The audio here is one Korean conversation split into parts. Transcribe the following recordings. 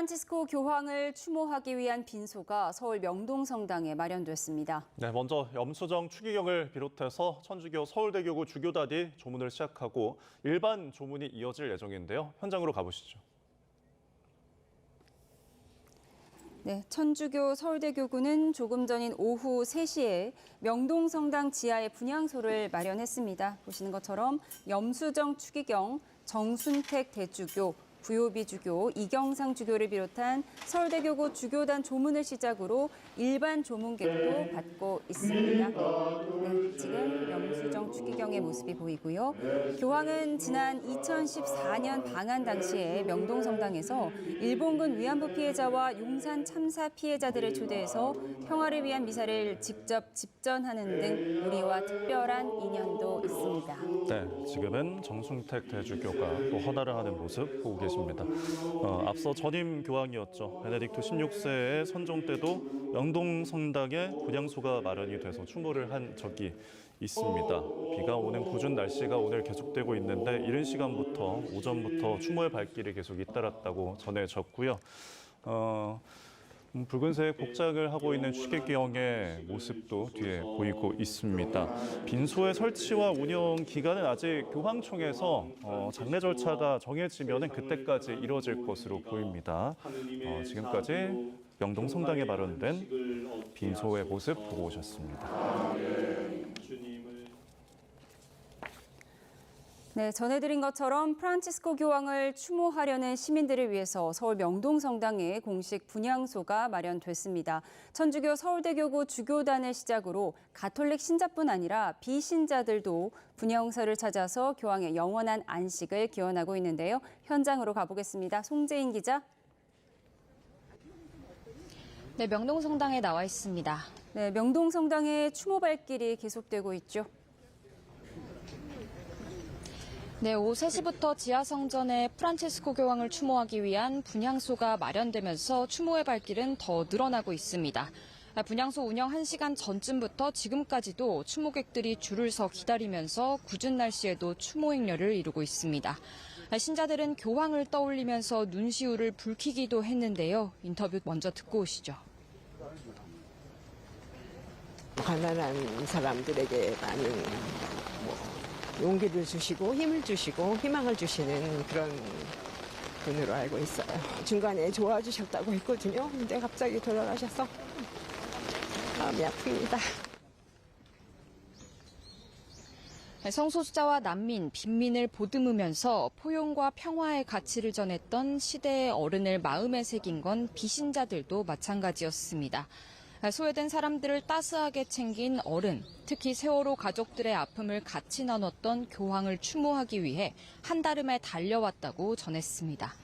프란치스코 교황을 추모하기 위한 빈소가 서울 명동성당에 마련됐습니다. 네, 먼저 염수정 추기경을 비롯해서 천주교 서울대교구 주교단이 조문을 시작하고 일반 조문이 이어질 예정인데요. 현장으로 가보시죠. 네, 천주교 서울대교구는 조금 전인 오후 3시에 명동성당 지하에 분향소를 마련했습니다. 보시는 것처럼 염수정 추기경, 정순택 대주교, 부요비 주교, 이경상 주교를 비롯한 서울대교구 주교단 조문을 시작으로 일반 조문객도 받고 있습니다. 네, 지금 염수정 추기경의 모습이 보이고요. 교황은 지난 2014년 방한 당시에 명동성당에서 일본군 위안부 피해자와 용산 참사 피해자들을 초대해서 평화를 위한 미사를 직접 집전하는 등 우리와 특별한 인연도 있습니다. 네, 지금은 정순택 대주교가 또 헌화를 하는 모습 보고 계십니다. 앞서 전임 교황이었죠. 베네딕토 16세의 선종 때도 명동성당에 분향소가 마련이 돼서 추모를 한 적이 있습니다. 비가 오는 궂은 날씨가 오늘 계속되고 있는데 이른 시간부터 오전부터 추모의 발길이 계속 잇따랐다고 전해졌고요. 붉은색 복장을 하고 있는 추기경의 모습도 뒤에 보이고 있습니다. 빈소의 설치와 운영 기간은 아직 교황청에서 장례 절차가 정해지면 그때까지 이뤄질 것으로 보입니다. 지금까지 명동성당에 마련된 빈소의 모습 보고 오셨습니다. 네, 전해드린 것처럼 프란치스코 교황을 추모하려는 시민들을 위해서 서울 명동성당에 공식 분향소가 마련됐습니다. 천주교 서울대교구 주교단을 시작으로 가톨릭 신자뿐 아니라 비신자들도 분향소를 찾아서 교황의 영원한 안식을 기원하고 있는데요. 현장으로 가보겠습니다. 송재인 기자. 네, 명동성당에 나와 있습니다. 네, 명동성당의 추모 발길이 계속되고 있죠. 네, 오후 3시부터 지하성전에 프란치스코 교황을 추모하기 위한 분향소가 마련되면서 추모의 발길은 더 늘어나고 있습니다. 분향소 운영 1시간 전쯤부터 지금까지도 추모객들이 줄을 서 기다리면서 궂은 날씨에도 추모 행렬을 이루고 있습니다. 신자들은 교황을 떠올리면서 눈시울을 붉히기도 했는데요. 인터뷰 먼저 듣고 오시죠. 가난한 사람들에게 많은 용기를 주시고 힘을 주시고 희망을 주시는 그런 분으로 알고 있어요. 중간에 도와주셨다고 했거든요. 근데 갑자기 돌아가셔서 마음이 아픕니다. 성소수자와 난민, 빈민을 보듬으면서 포용과 평화의 가치를 전했던 시대의 어른을 마음에 새긴 건 비신자들도 마찬가지였습니다. 소외된 사람들을 따스하게 챙긴 어른, 특히 세월호 가족들의 아픔을 같이 나눴던 교황을 추모하기 위해 한달음에 달려왔다고 전했습니다.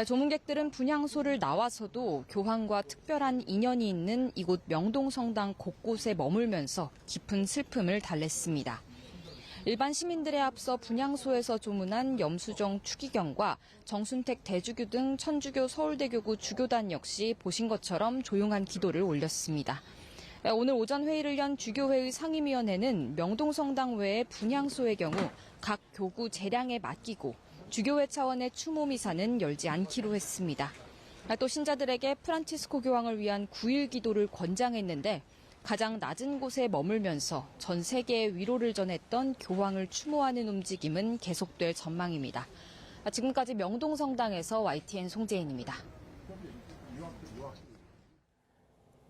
조문객들은 분향소를 나와서도 교황과 특별한 인연이 있는 이곳 명동성당 곳곳에 머물면서 깊은 슬픔을 달랬습니다. 일반 시민들에 앞서 분향소에서 조문한 염수정 추기경과 정순택 대주교 등 천주교 서울대교구 주교단 역시 보신 것처럼 조용한 기도를 올렸습니다. 오늘 오전 회의를 연 주교회의 상임위원회는 명동성당 외의 분향소의 경우 각 교구 재량에 맡기고 주교회 차원의 추모 미사는 열지 않기로 했습니다. 또 신자들에게 프란치스코 교황을 위한 9일 기도를 권장했는데 가장 낮은 곳에 머물면서 전 세계에 위로를 전했던 교황을 추모하는 움직임은 계속될 전망입니다. 지금까지 명동성당에서 YTN 송재인입니다.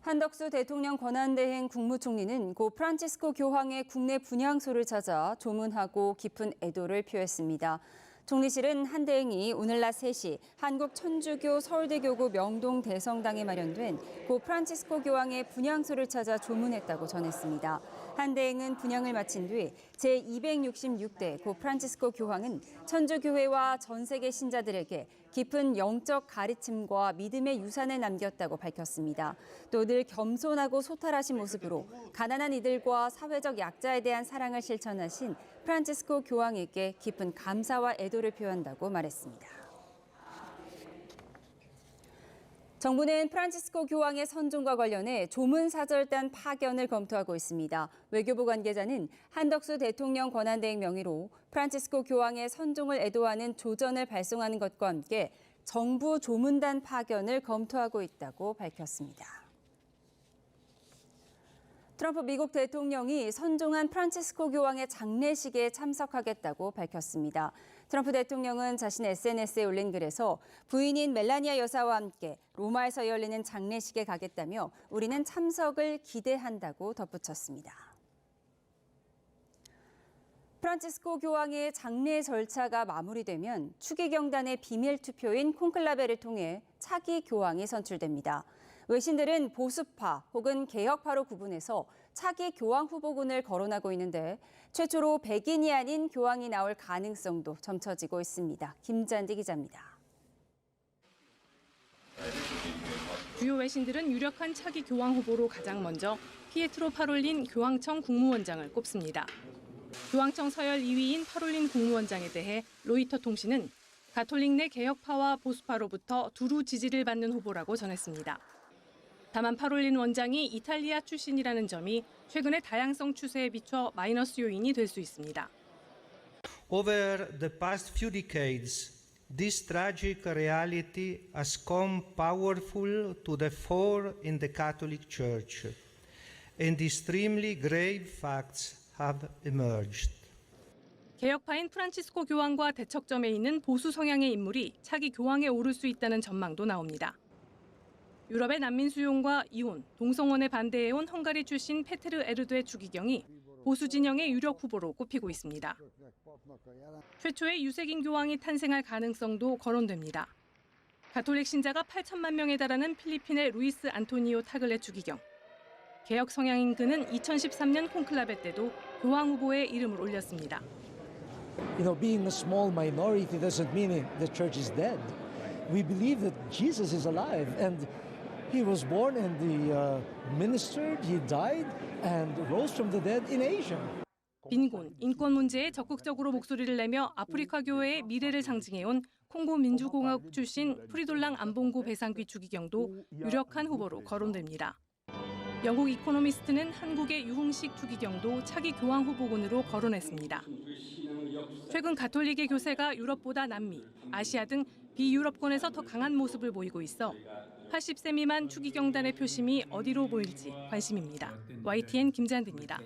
한덕수 대통령 권한대행 국무총리는 고 프란치스코 교황의 국내 분향소를 찾아 조문하고 깊은 애도를 표했습니다. 총리실은 한 대행이 오늘 낮 3시 한국 천주교 서울대교구 명동 대성당에 마련된 고 프란치스코 교황의 분향소를 찾아 조문했다고 전했습니다. 한 대행은 분향을 마친 뒤 제266대 고 프란치스코 교황은 천주교회와 전 세계 신자들에게 깊은 영적 가르침과 믿음의 유산을 남겼다고 밝혔습니다. 또 늘 겸손하고 소탈하신 모습으로 가난한 이들과 사회적 약자에 대한 사랑을 실천하신 프란치스코 교황에게 깊은 감사와 애도를 표한다고 말했습니다. 정부는 프란치스코 교황의 선종과 관련해 조문사절단 파견을 검토하고 있습니다. 외교부 관계자는 한덕수 대통령 권한대행 명의로 프란치스코 교황의 선종을 애도하는 조전을 발송하는 것과 함께 정부 조문단 파견을 검토하고 있다고 밝혔습니다. 트럼프 미국 대통령이 선종한 프란치스코 교황의 장례식에 참석하겠다고 밝혔습니다. 트럼프 대통령은 자신 SNS에 올린 글에서 부인인 멜라니아 여사와 함께 로마에서 열리는 장례식에 가겠다며 우리는 참석을 기대한다고 덧붙였습니다. 프란치스코 교황의 장례 절차가 마무리되면 추기경단의 비밀 투표인 콘클라베를 통해 차기 교황이 선출됩니다. 외신들은 보수파 혹은 개혁파로 구분해서 차기 교황 후보군을 거론하고 있는데 최초로 백인이 아닌 교황이 나올 가능성도 점쳐지고 있습니다. 김잔디 기자입니다. 주요 외신들은 유력한 차기 교황 후보로 가장 먼저 피에트로 파롤린 교황청 국무원장을 꼽습니다. 교황청 서열 2위인 파롤린 국무원장에 대해 로이터 통신은 가톨릭 내 개혁파와 보수파로부터 두루 지지를 받는 후보라고 전했습니다. 다만 파롤린 원장이 이탈리아 출신이라는 점이 최근의 다양성 추세에 비춰 마이너스 요인이 될 수 있습니다. Over the past few decades, this tragic reality has come powerful to the fore in the Catholic Church, and extremely grave facts have emerged. 개혁파인 프란치스코 교황과 대척점에 있는 보수 성향의 인물이 차기 교황에 오를 수 있다는 전망도 나옵니다. 유럽의 난민 수용과 이혼, 동성혼에 반대해온 헝가리 출신 페테르 에르도의 추기경이 보수 진영의 유력 후보로 꼽히고 있습니다. 최초의 유색인 교황이 탄생할 가능성도 거론됩니다. 가톨릭 신자가 8천만 명에 달하는 필리핀의 루이스 안토니오 타글레 추기경. 개혁 성향인 그는 2013년 콘클라베 때도 교황 후보에 이름을 올렸습니다. Being a small minority doesn't mean the church is dead. We believe that Jesus is alive and he was born and he ministered, he died and rose from the dead in Asia. 빈곤, 인권 문제에 적극적으로 목소리를 내며 아프리카 교회의 미래를 상징해온 콩고 민주공화국 출신 프리돌랑 안봉고 배상귀 추기경도 유력한 후보로 거론됩니다. 영국 이코노미스트는 한국의 유흥식 추기경도 차기 교황 후보군으로 거론했습니다. 최근 가톨릭의 교세가 유럽보다 남미, 아시아 등 비유럽권에서 더 강한 모습을 보이고 있어 80세 미만 추기경단의 표심이 어디로 보일지 관심입니다. YTN 김잔디입니다.